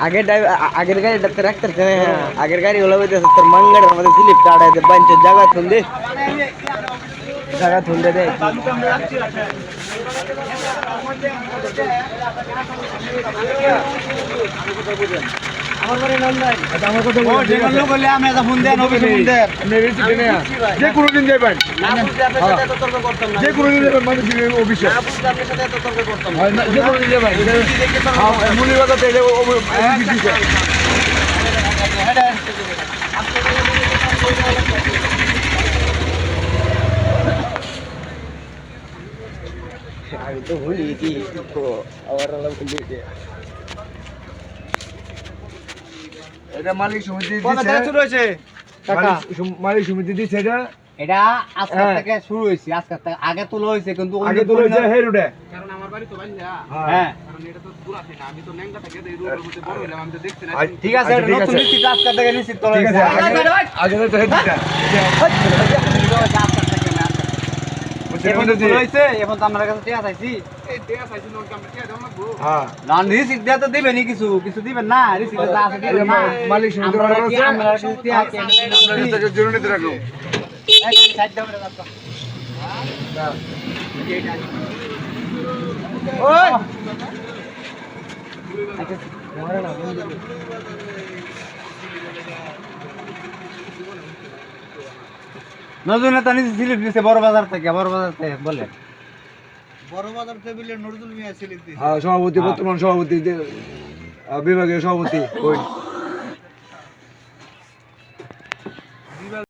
আগের গাড়িটাতে রাখতেছে না আগের গাড়ি হলো বইতেছে তোর মাঙ্গারের মধ্যে স্লিপ টাড়াই দে বাঞ্চ জায়গা থুন্দে দে আমার বাড়ি নন্দাই আচ্ছা আমার কথা বল যে কোন লোক হলে আমি একটা ফোন দেন অফিসে ফোন দেন আপনি রিসিভ দেন না যে কোন দিন যাবেন না বুঝতে আপনার সাথে এত তর্ক করতাম না যে কোন দিন যাবেন মানে অফিসে না বুঝতে আপনার সাথে এত তর্ক করতাম না যে কোন দিন যাবেন হ্যাঁ মুলি কথা তেলে অফিস দিছে আমি তো ভুলি কি তো আবার ভুলি এটা মালিক সমিতি দিছে কত টাকা শুরু হইছে টাকা মালিক সমিতি দিছে এটা আজকে থেকে শুরু হইছে আজকে থেকে আগে তোলা হইছে কিন্তু আগে তোলা হইছে হে রোডে কারণ আমার বাড়ি তো বাইলা হ্যাঁ কারণ এটা তো দূর আছে না আমি তো নেংলা থেকে এই রোডের মধ্যে বড় হইলাম আমি তো দেখছি না ঠিক আছে এটা নতুন নিশ্চিত আজকে থেকে নিশ্চিত তোলা হইছে আগে তো হে দিটা এখন তো হইছে এখন তো আমার কাছে টিয়া চাইছি এই টিয়া চাইছি লোন কাম টিয়া দাও লাগবো হ্যাঁ না রিসিট দেয়া তো দিবেন নি কিছু কিছু দিবেন না রিসিট যা আছে দিবেন না মালিক সমিতি আমরা টিয়া আমরা জরুরি নিতে রাখো এই সাইড দাও রে বাবা ওই আচ্ছা মারে না বন্ধু নজরুল নেতা নিচে স্লিপ দিছে বড় বাজার থেকে বলে বড় বাজার থেকে নজরুল মিয়া স্লিপ দিছে হ্যাঁ সভাপতি বর্তমান সভাপতি বিভাগীয় সভাপতি ওই